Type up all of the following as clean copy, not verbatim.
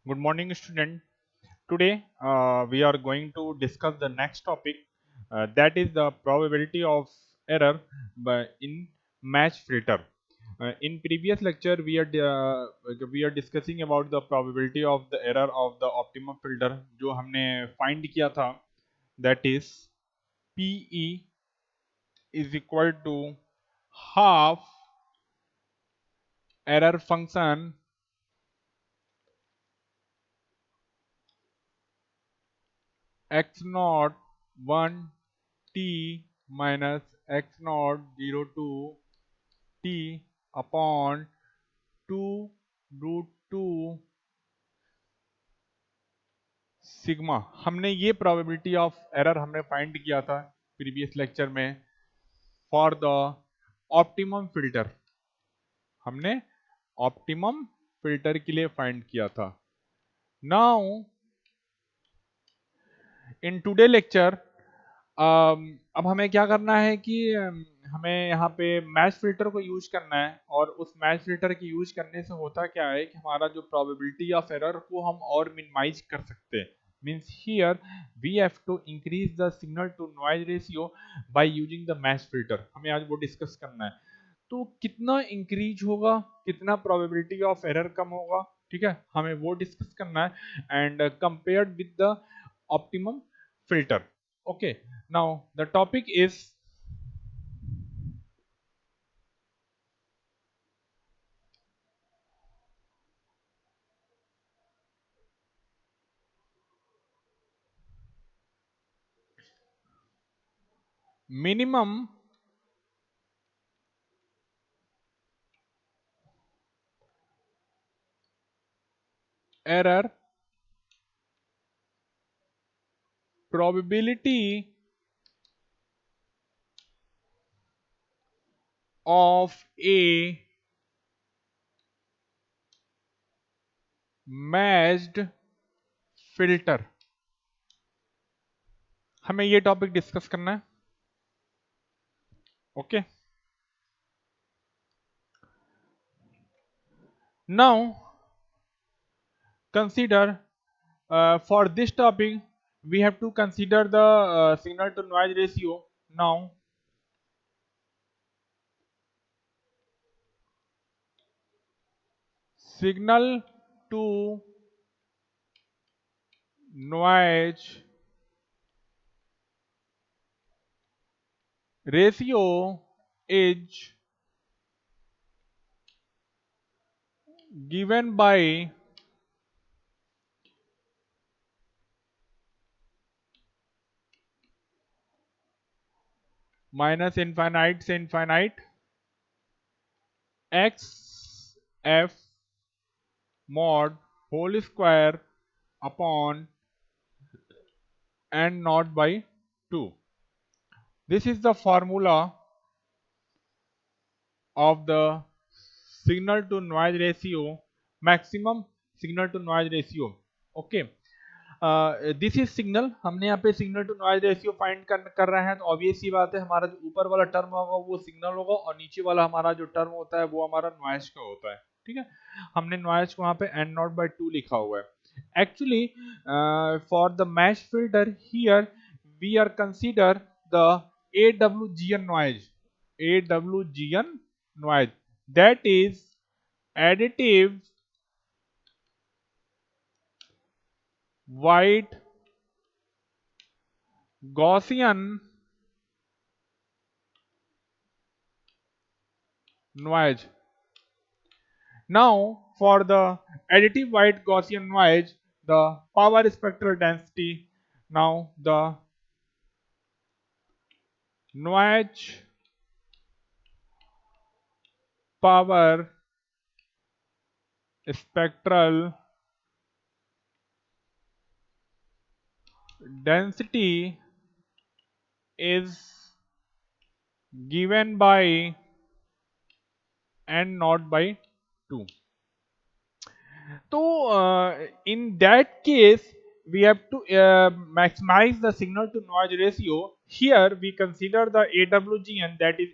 Good morning, student. Today we are going to discuss the next topic, that is the probability of error in match filter. In previous lecture, we are discussing about the probability of the error of the optimum filter जो हमने find किया था, that is PE is equal to half error function x naught 1 t minus x naught 0 to t upon 2 root 2 sigma. हमने ये probability of error हमने find किया था previous lecture में फॉर द ऑप्टिमम फिल्टर। हमने optimum filter के लिए find किया था। नाउ इन टुडे लेक्चर अब हमें क्या करना है कि हमें यहाँ पे मैच फिल्टर को यूज करना है, और उस मैच फिल्टर की यूज करने से होता क्या है कि हमारा जो प्रोबेबिलिटी ऑफ एरर को हम और मिनिमाइज कर सकते हैं। Means here we have to increase the signal to noise ratio by using the match filter. हमें आज वो डिस्कस करना है। तो कितना इंक्रीज होगा, कितना प्रोबेबिलिटी ऑफ एरर कम होगा, ठीक है, हमें वो डिस्कस करना है and compared with the optimum filter. Okay, now the topic is minimum error probability of a matched filter। हमें ये टॉपिक डिस्कस करना है। Okay, now consider for this topic we have to consider the signal to noise ratio. Now signal to noise ratio is given by minus infinite से infinite x f mod whole square upon N naught by 2। This is the formula of the signal to noise ratio, maximum signal to noise ratio. Okay, this is signal. हमने यहाँ पे signal to noise ratio find कर रहे हैं, तो obvious सी बात है हमारा जो ऊपर वाला टर्म होगा वो सिग्नल होगा, और नीचे वाला हमारा जो टर्म होता है वो हमारा नॉइज का होता है। ठीक है, हमने नॉइज को वहाँ पे एन नॉट बाई 2 लिखा हुआ है। Actually for the match filter here we are consider the AWGN noise, AWGN noise, that is additive white Gaussian noise. Now for the additive white Gaussian noise, the power spectral density, now the noise power spectral density is given by n naught by 2. So in that case we have to maximize the signal to noise ratio. Here we consider the AWGN, that is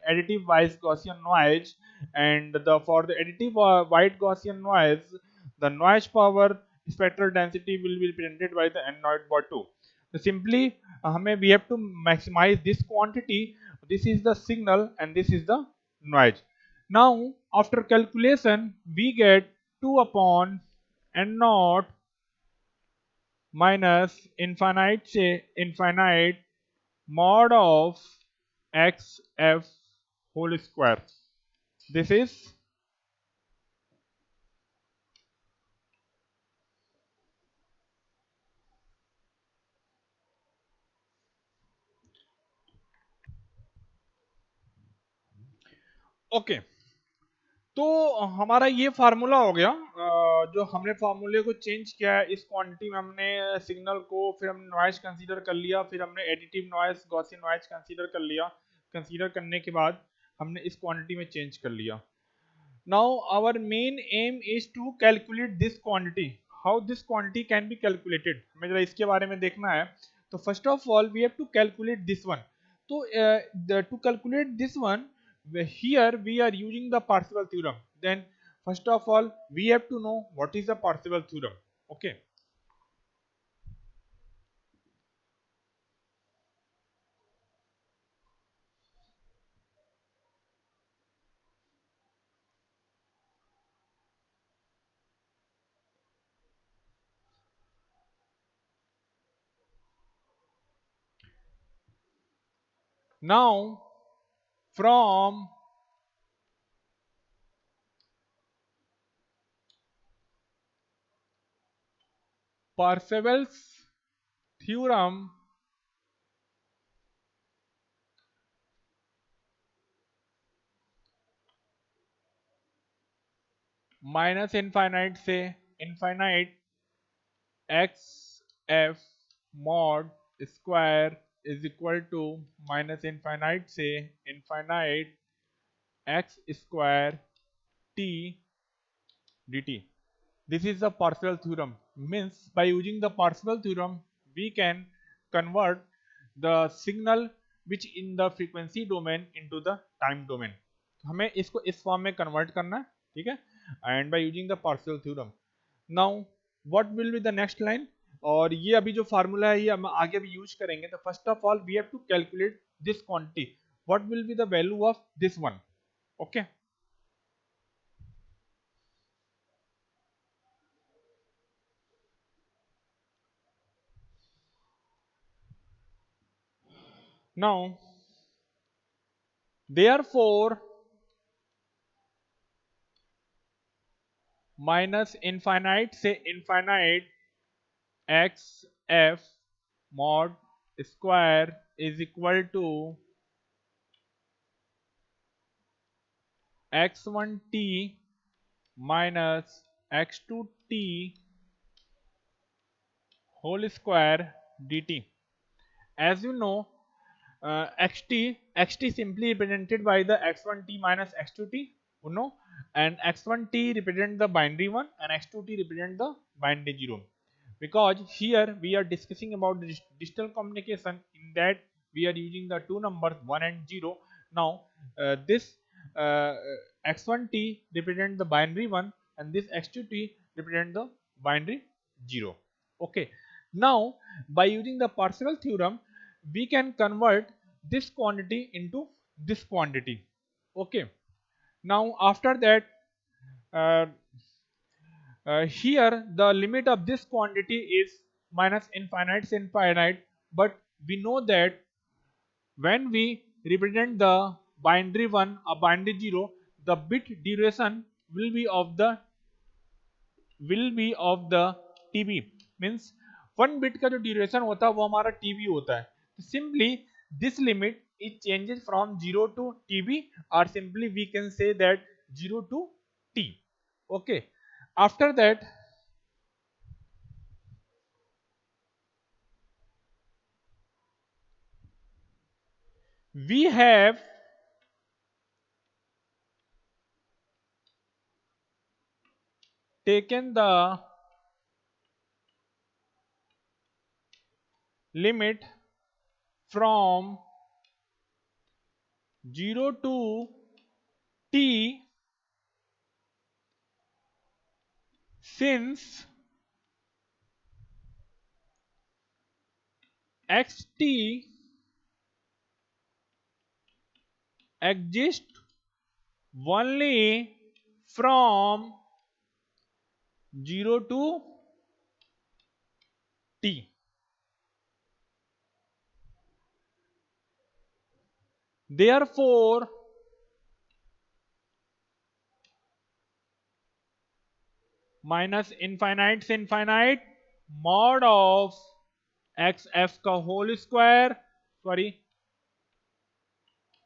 additive white Gaussian noise, and the for the additive white Gaussian noise the noise power spectral density will be represented by the n naught by 2. So simply हमें we have to maximize this quantity. This is the signal and this is the noise. Now after calculation we get 2 upon n naught minus infinite से infinite mod of x f whole square. This is okay. तो हमारा ये formula हो गया, जो हमने फार्मूले को चेंज किया है इस क्वांटिटी में, हमने सिग्नल को, फिर हमने नॉइज कंसीडर कर लिया, फिर हमने additive noise Gaussian noise consider कर लिया, कंसीडर करने के बाद हमने इस क्वांटिटी में चेंज कर लिया. Now our main aim is to calculate this quantity. How this quantity can be calculated? हमें जरा इसके बारे में देखना है. तो first of all we have to calculate this one. तो to calculate this one, here we are using the Parseval theorem. Then first of all we have to know what is the Parseval theorem. Okay. Now from Parseval's theorem minus infinite से infinite x f mod square is equal to minus infinite से infinite x square t dt. This is the Parseval theorem. Means by using the Parseval theorem we can convert the signal which in the frequency domain into the time domain. हमें इसको इस form में convert करना है, ठीक है, and bye using the partial theorem. Now what will be the next line, और ये अभी जो फार्मूला है ये हम आगे भी यूज करेंगे. तो first of all we have to calculate this quantity, what will be the value of this one. Okay. Now therefore minus infinite से infinite x f mod square is equal to x1 t minus x2 t whole square dt. As you know, xt simply represented by the x1 t minus x2 t, you know, and x1 t represent the binary 1 and x2 t represent the binary 0, because here we are discussing about the digital communication, in that we are using the two numbers 1 and 0. Now this uh, x1 t represent the binary 1 and this x2 t represent the binary 0. Okay. Now by using the Parseval theorem we can convert this quantity into this quantity. Okay. Now after that, uh, here the limit of this quantity is minus infinite to infinite, but we know that when we represent the binary 1 or binary 0, the bit duration will be of the TB. Means 1 bit का जो duration होता है वो हमारा TB होता है. तो simply this limit is changes from 0 to TB, और simply we can say that 0 to T. Okay. After that we have taken the limit from 0 to T, since xt exists only from 0 to t. Therefore, minus infinite से infinite mod of xf का whole square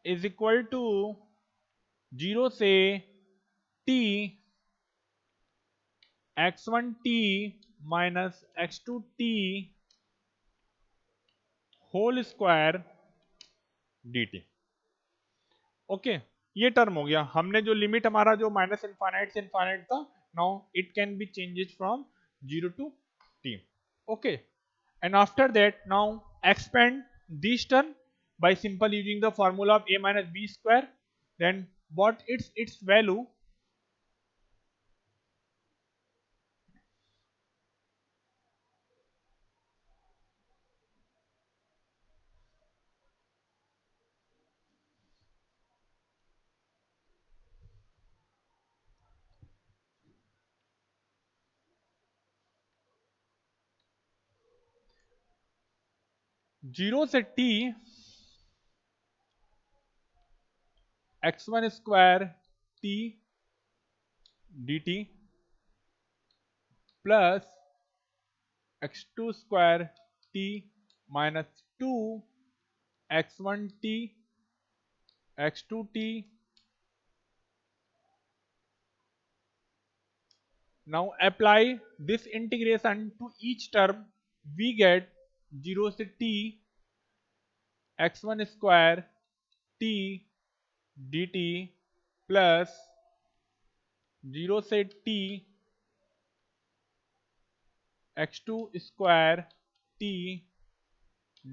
is equal to 0 से t x1t minus x2t whole square dt. Okay ये term हो गया. हमने जो limit हमारा जो माइनस इनफाइनाइट से इनफाइनाइट था, now it can be changes from 0 to t. Okay and after that now expand this term by simple using the formula of a minus b square. Then what its value? Zero से t x1 square t dt plus x2 square t minus 2 x1 t x2 t. Now apply this integration to each term. We get 0 से t x1 square t dt plus 0 से t x2 square t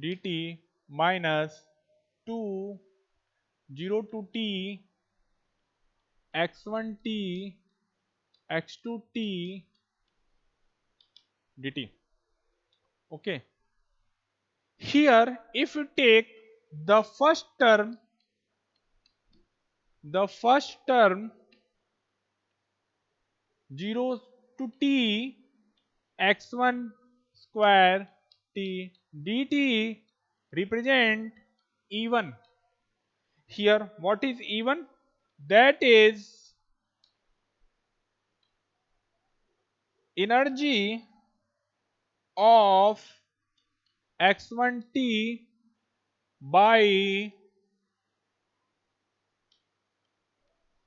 dt minus 2 0 to t x1 t x2 t dt. Okay. Here if you take the first term 0 to t x1 square t dt represent E1. Here what is E1? That is energy of x1t by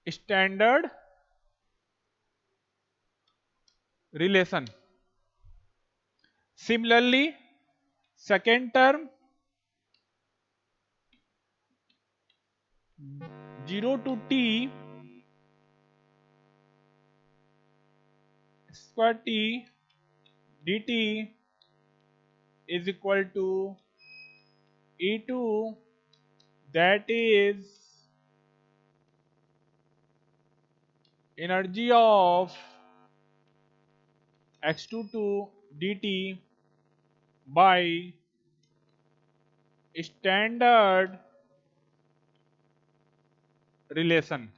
standard relation. Similarly, second term 0 to t square t dt is equal to E2, that is energy of x22 dt by standard relation.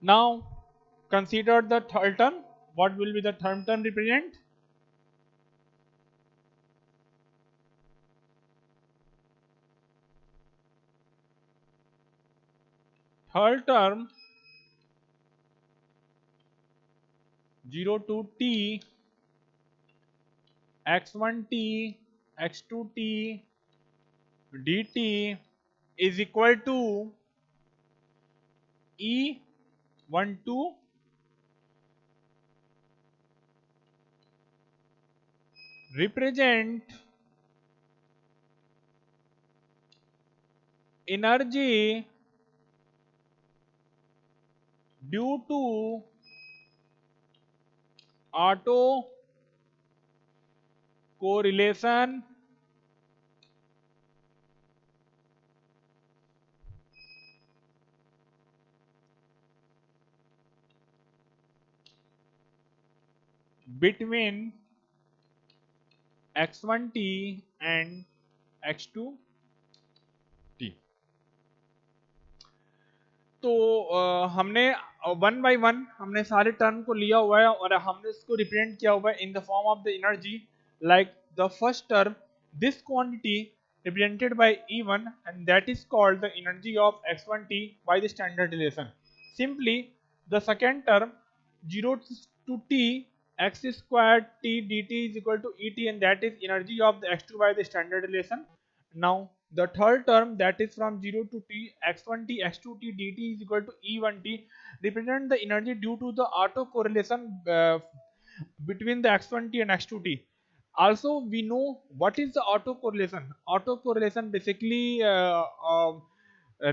Now consider the third term. What will be the third term represent? Third term 0 to t x1t x2t dt is equal to E12 represent energy due to auto correlation between x1t and x2t। तो हमने one by one हमने सारे term को लिया हुआ है और हमने इसको रिप्रेजेंट किया हुआ है in the form of the energy. Like the first term, this quantity represented by E1 and that is called the energy of x1t by the standard relation. Simply the second term 0 to t x squared t dt is equal to Et and that is energy of the x2 by the standard relation. Now the third term, that is from 0 to t x1t x2t dt is equal to E1t, represent the energy due to the autocorrelation between the x1t and x2t. Also we know what is the autocorrelation. Autocorrelation basically a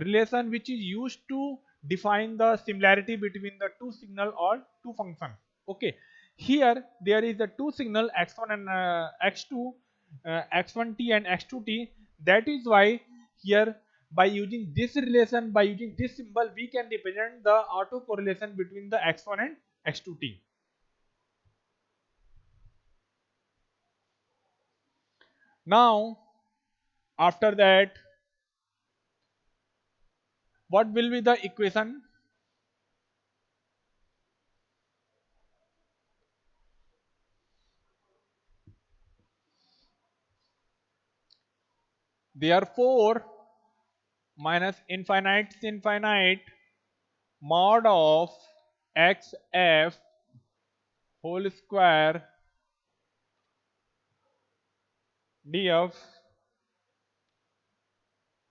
relation which is used to define the similarity between the two signal or two function. Okay, here there is a two signal x1 and x2, x1t and x2t. That is why here by using this relation, by using this symbol, we can represent the autocorrelation between the x1 and x2t. Now after that, what will be the equation? Therefore minus infinite to infinite mod of xf whole square df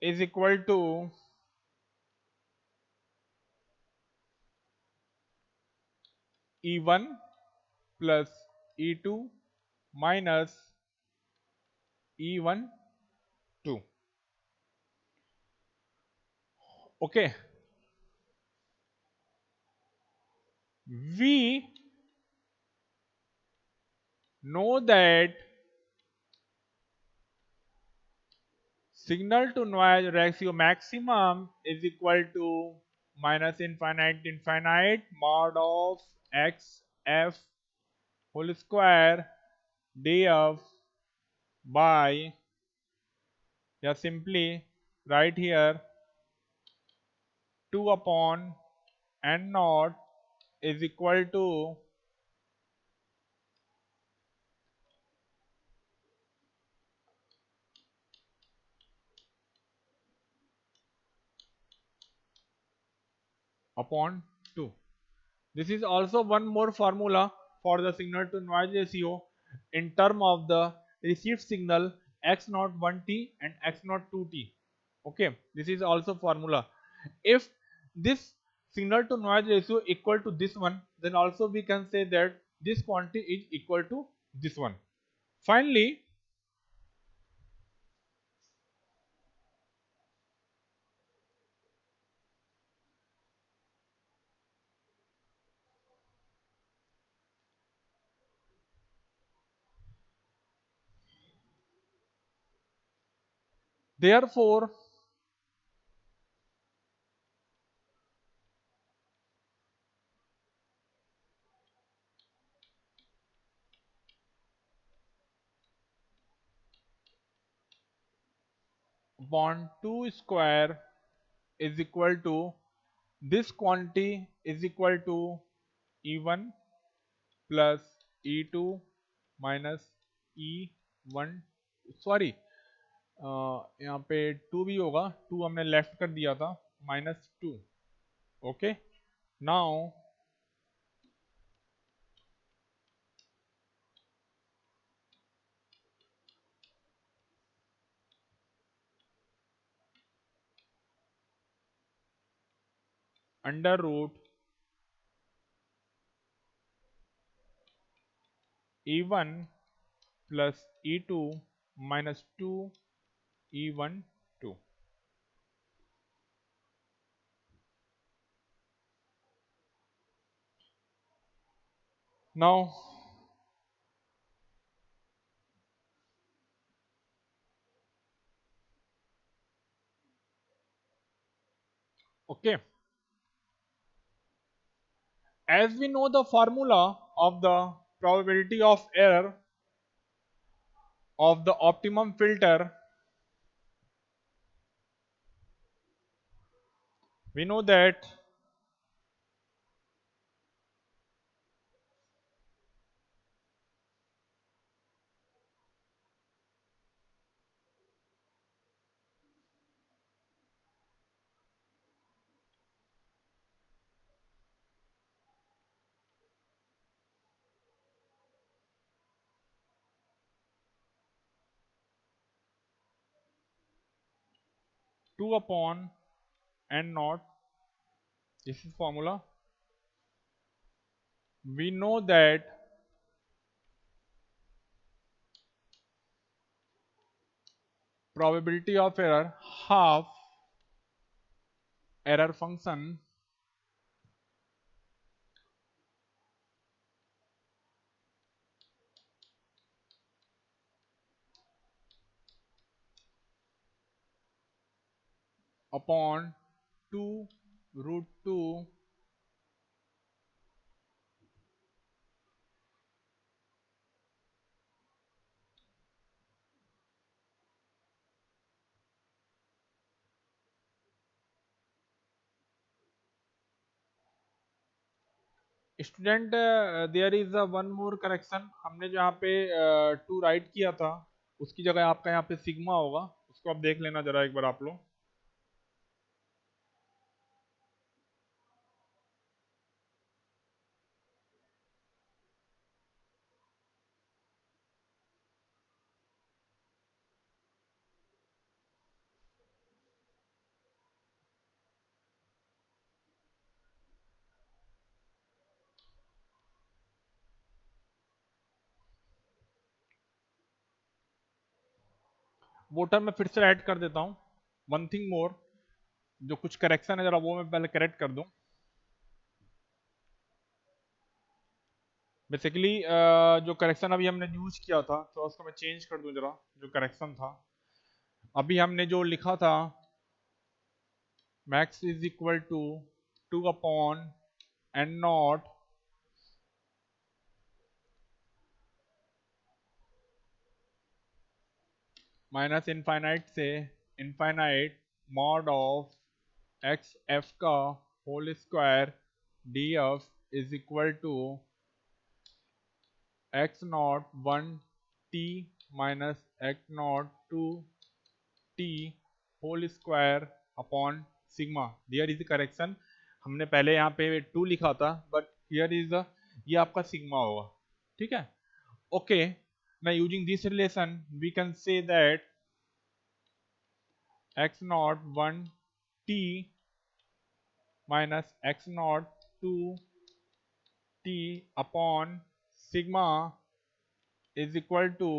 is equal to E1 plus E2 minus E1 2. Okay, we know that signal to noise ratio maximum is equal to minus infinite to infinite mod of xf whole square df by, yeah, simply right here 2 upon n naught is equal to upon 2. This is also one more formula for the signal to noise ratio in term of the received signal x naught 1t and x naught 2t. Okay, this is also formula. If this signal to noise ratio equal to this one, then also we can say that this quantity is equal to this one. Finally, therefore upon 2 square is equal to this quantity is equal to E1 plus E2 minus E1, sorry यहाँ पे 2 भी होगा, 2 हमने left कर दिया था, -2. Okay, now under root E1 plus E2 minus 2 E1 2. Now okay, as we know the formula of the probability of error of the optimum filter, we know that 2 upon n naught, this is formula. We know that probability of error half error function upon 2 root 2 student, there is a one more correction. हमने जहाँ पे to right किया था उसकी जगह आपका यहाँ पे सिग्मा होगा, उसको आप देख लेना जरा एक बार आप लोग। वो टर्म मैं फिर से ऐड कर देता हूँ। वन थिंग मोर, जो कुछ करेक्शन है जरा वो मैं पहले करेक्ट कर दूं। बेसिकली जो करेक्शन अभी हमने यूज किया था तो उसको मैं चेंज कर दूं जरा। जो करेक्शन था अभी हमने जो लिखा था, max is equal to 2 upon N naught minus infinite से infinite mod of x f का whole square d f is equal to x naught 1 t minus x naught 2 t whole square upon sigma. There is correction. हमने पहले यहाँ पे 2 लिखा था but here is ये आपका सिग्मा होगा। ठीक है, okay. now using this relation we can say that x naught 1 t minus x naught 2 t upon sigma is equal to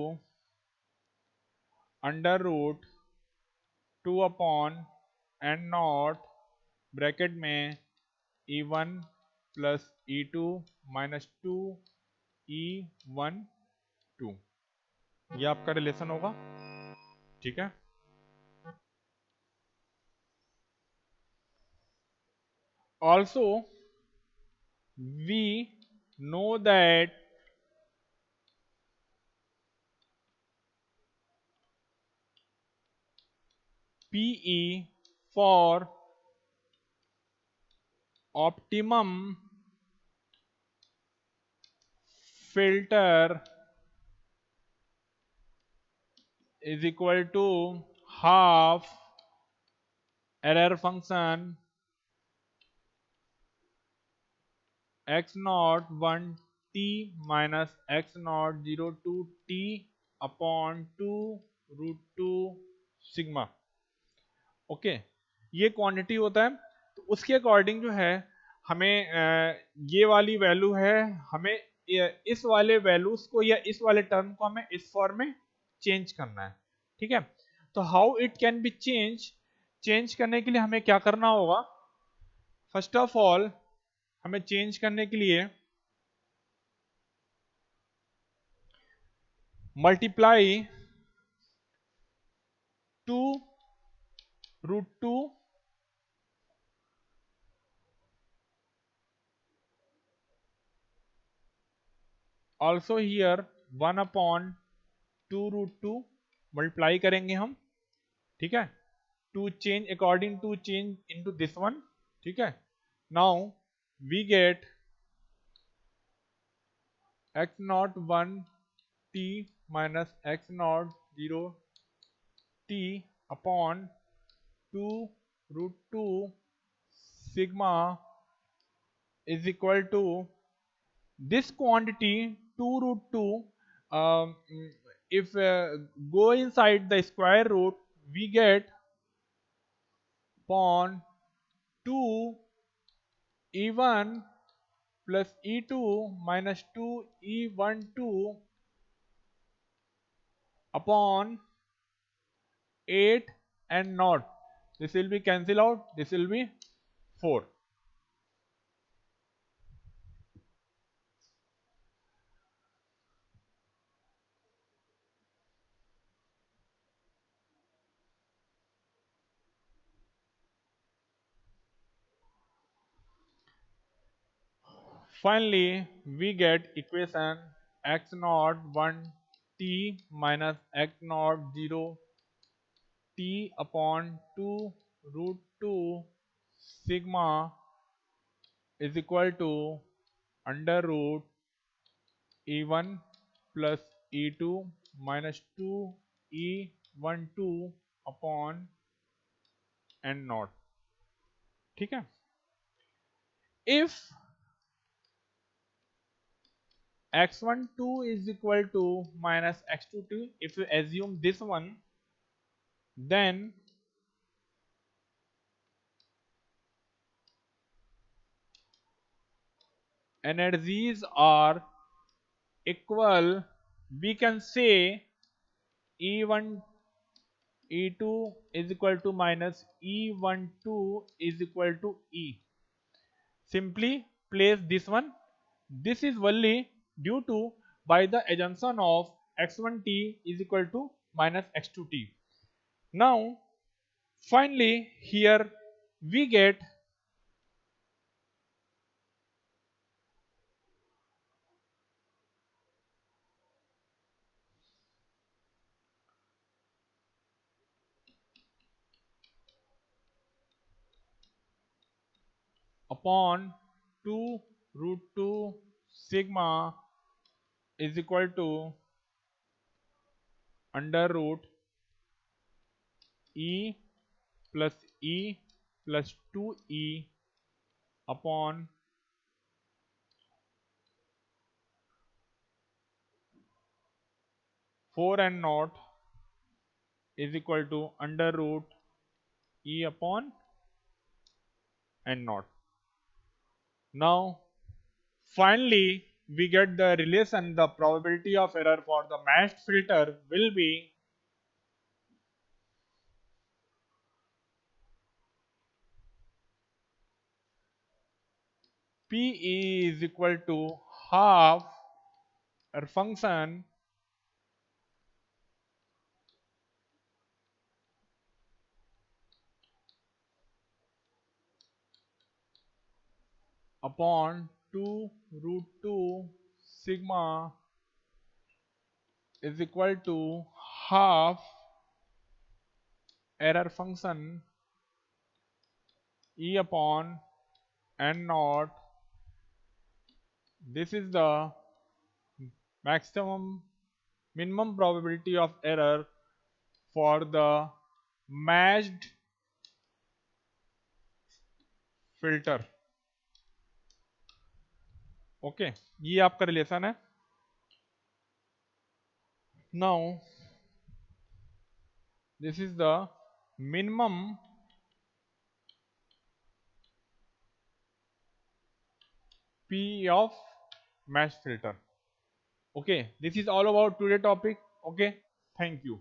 under root 2 upon n naught bracket में e1 plus e2 minus 2 e1 2, ये आपका relation होगा। ठीक है, also we know that PE for optimum filter is equal to half error function x naught 1 t minus x naught 0 2 t upon 2 root 2 sigma. Okay, ये quantity होता है तो उसके अकॉर्डिंग जो है हमें ये वाली वैल्यू है, हमें इस वाले वैल्यूज को या इस वाले टर्म को हमें इस फॉर्म में चेंज करना है। ठीक है, तो how it can be change करने के लिए हमें क्या करना होगा? फर्स्ट ऑफ ऑल हमें चेंज करने के लिए multiply 2 root 2 also here 1/2√2 multiply करेंगे हम, ठीक है, to change according to change into this one, ठीक है। Now we get x naught 1 t minus x naught 0 t upon 2√2 sigma is equal to this quantity 2√2. um, if go inside the square root, we get upon 2 e1 plus e2 minus 2 e12 upon 8 and naught. This will be cancel out, this will be 4. Finally, we get equation x naught 1 t minus x naught 0 t upon 2√2 sigma is equal to under root e1 plus e2 minus 2 e12 upon n naught, ठीक है। if x12 is equal to minus x22, if you assume this one, then energies are equal. We can say e1 e2 is equal to minus e12 is equal to e. Simply place this one. This is only due to by the assumption of x1t is equal to minus x2t. Now finally here we get upon 2√2 sigma is equal to under root e plus e plus 2e upon 4 and naught is equal to under root e upon n naught. Now finally we get the relation, the probability of error for the matched filter will be Pe is equal to half a function upon 2√2 sigma is equal to half error function e upon n naught. This is the maximum minimum probability of error for the matched filter. Okay ये आपका relation है। Now this is the minimum P of matched filter. Okay, this is all about today topic. Okay, thank you.